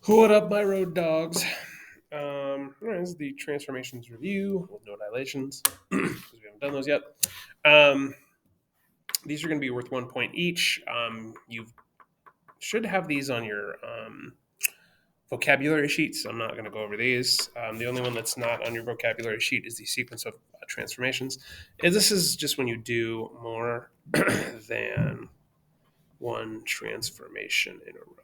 What up, my road dogs? This is the transformations review with no dilations because we haven't done those yet. Um, these are going to be worth 1 point each. You should have these on your vocabulary sheet, so I'm not going to go over these. The only one that's not on your vocabulary sheet is the sequence of transformations. And this is just when you do more than one transformation in a row.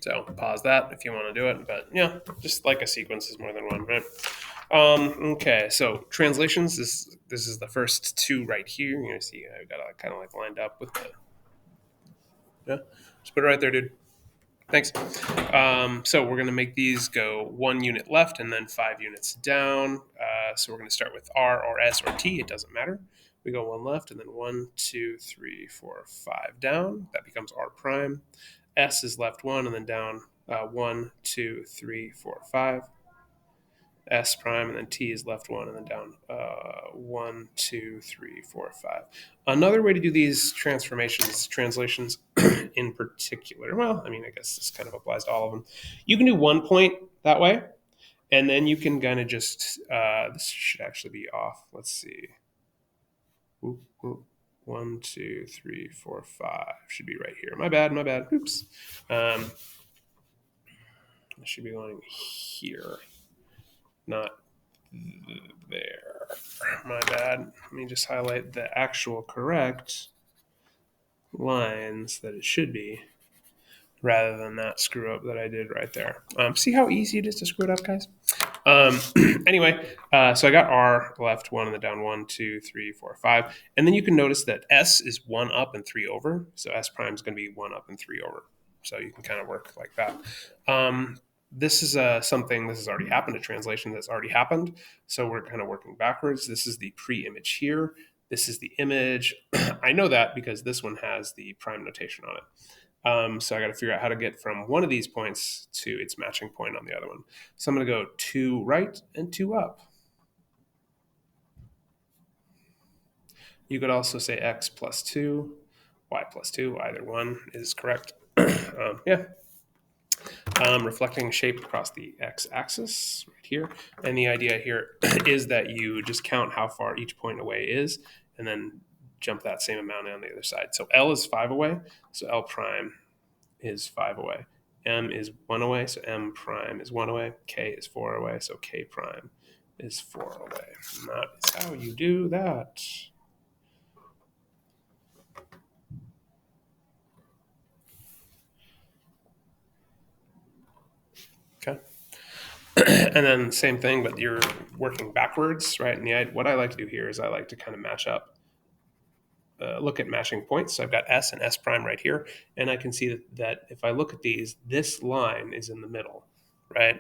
So pause that if you want to do it. But yeah, just like a sequence is more than one, right? Okay, so translations. This is the first two right here. You're gonna see I got it kind of like lined up with the yeah. Just put it right there, dude. Thanks. So we're gonna make these go 1 unit left and then 5 units down. So we're gonna start with R or S or T. It doesn't matter. We go one left and then 1, 2, 3, 4, 5 down. That becomes R prime. S is left one and then down 1, 2, 3, 4, 5. S prime and then T is left one and then down 1, 2, 3, 4, 5. Another way to do these transformations, translations in particular, well, I mean, I guess this kind of applies to all of them. You can do 1 point that way, and then you can kind of just, this should actually be off. Let's see. Oop, oop. 1, 2, 3, 4, 5 should be right here. My bad, my bad. Oops. I should be going here, not there. My bad. Let me just highlight the actual correct lines that it should be rather than that screw up that I did right there. See how easy it is to screw it up, guys? Um, anyway, so I got R left one and then down 1, 2, 3, 4, 5. And then you can notice that S is one up and three over. So S prime is going to be one up and three over. So you can kind of work like that. This is something this has already happened, a translation that's already happened. So we're kind of working backwards. This is the pre-image here. This is the image. I know that because this one has the prime notation on it. So I got to figure out how to get from one of these points to its matching point on the other one. So I'm going to go 2 right and 2 up. You could also say x plus 2, y plus 2. Either one is correct. Yeah. Reflecting shape across the x-axis right here. And the idea here is that you just count how far each point away is and then jump that same amount on the other side. So L is 5 away, so L prime is 5 away. M is 1 away, so M prime is 1 away. K is 4 away, so K prime is 4 away. And that is how you do that. Okay. And then same thing, but you're working backwards, right? And what I like to do here is I like to kind of match up, look at matching points. So I've got S and S prime right here, and I can see that if I look at these, this line is in the middle, right?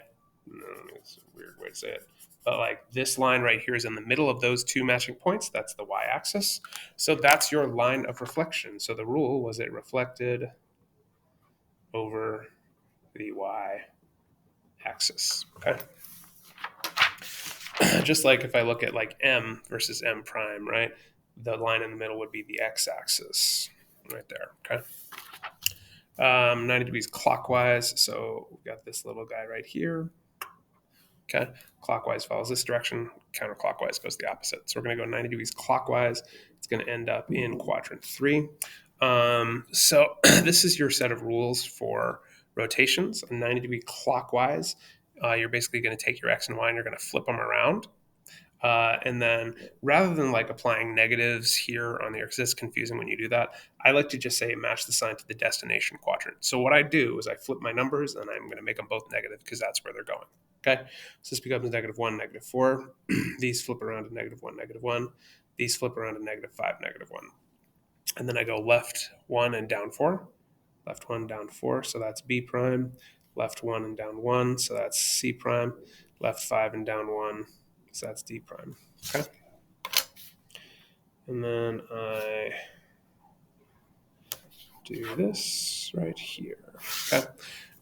It's a weird way to say it. But like this line right here is in the middle of those two matching points. That's the y-axis. So that's your line of reflection. So the rule was it reflected over the y-axis. Okay. Just like if I look at like M versus M prime, right? The line in the middle would be the x-axis right there. Okay. 90 degrees clockwise. So we've got this little guy right here. Okay. Clockwise follows this direction. Counterclockwise goes the opposite. So we're going to go 90 degrees clockwise. It's going to end up in quadrant 3. So this is your set of rules for rotations. 90 degree clockwise, you're basically going to take your x and y and you're going to flip them around. And then rather than like applying negatives here on the because it's confusing when you do that, I like to just say match the sign to the destination quadrant. So what I do is I flip my numbers and I'm going to make them both negative because that's where they're going. Okay, so this becomes -1, -4. These flip around to -1, -1. These flip around to -5, -1. And then I go left 1 and down 4. Left 1, down 4, so that's B prime. Left 1 and down 1, so that's C prime. Left 5 and down 1, so that's D prime. Okay. And then I do this right here. Okay.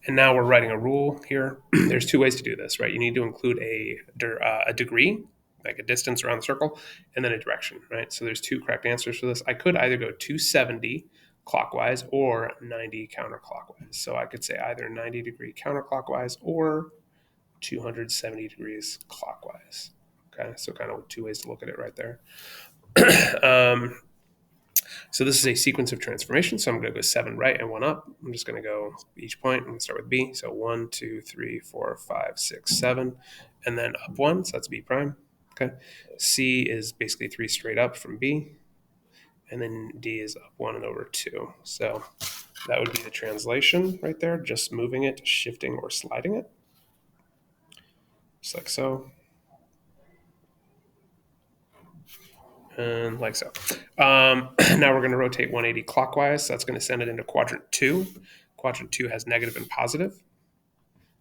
And now we're writing a rule here. There's two ways to do this, right? You need to include a degree like a distance around the circle, and then a direction, right? So there's two correct answers for this. I could either go 270 clockwise or 90 counterclockwise. So I could say either 90-degree counterclockwise or 270 degrees clockwise. Okay, so kind of two ways to look at it right there. So this is a sequence of transformations. So I'm going to go 7 right and 1 up. I'm just going to go each point. I'm going to start with B. So 1, 2, 3, 4, 5, 6, 7, and then up 1. So that's B prime. Okay. C is basically 3 straight up from B, and then D is up 1 and over 2. So that would be the translation right there, just moving it, shifting, or sliding it, just like so. And like so. Now we're going to rotate 180 clockwise. So that's going to send it into quadrant 2. Quadrant 2 has negative and positive.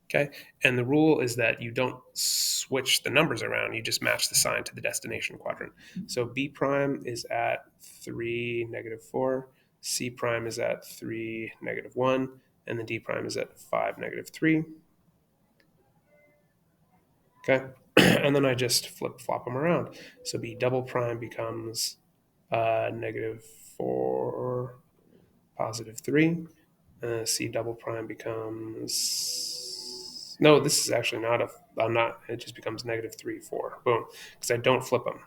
Okay. And the rule is that you don't switch the numbers around. You just match the sign to the destination quadrant. So B prime is at 3, negative 4. C prime is at 3, negative 1. And then D prime is at 5, negative 3. Okay. And then I just flip-flop them around. So B double prime becomes negative 4, positive 3. C double prime becomes... No, this is actually not a... I'm not... It just becomes negative 3, 4. Boom. Because I don't flip them.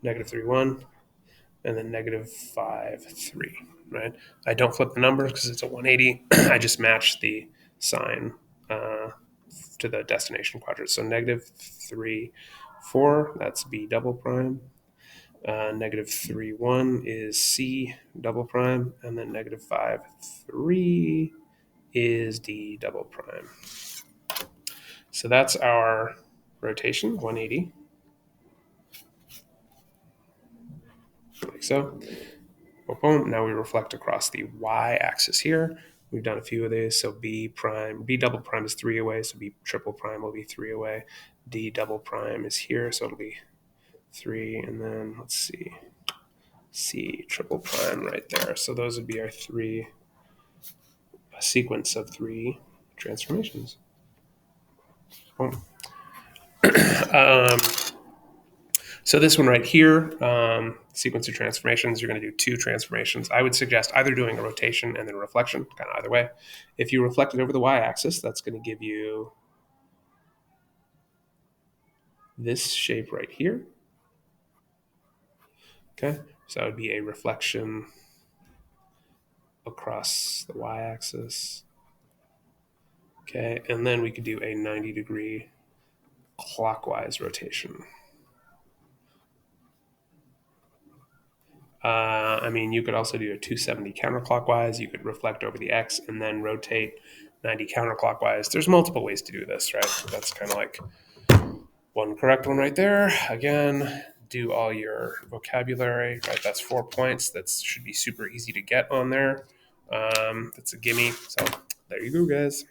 Negative 3, 1. And then negative 5, 3. Right? I don't flip the numbers because it's a 180. I just match the sign to the destination quadrant. So negative 3, 4, that's B double prime. Negative 3, 1 is C double prime. And then negative 5, 3 is D double prime. So that's our rotation, 180. Like so. Boom, boom. Now we reflect across the y-axis here. We've done a few of these. So B double prime is 3 away. So B triple prime will be 3 away. D double prime is here. So it'll be 3. And then let's see. C triple prime right there. So those would be our a sequence of 3 transformations. Boom. So this one right here, sequence of transformations, you're going to do 2 transformations. I would suggest either doing a rotation and then a reflection, kind of either way. If you reflect it over the y-axis, that's going to give you this shape right here. Okay, so that would be a reflection across the y-axis. Okay, and then we could do a 90-degree clockwise rotation. I mean, you could also do a 270 counterclockwise. You could reflect over the X and then rotate 90 counterclockwise. There's multiple ways to do this, right? So that's kind of like one correct one right there. Again, do all your vocabulary, right? That's 4 points. That should be super easy to get on there. That's a gimme. So there you go, guys.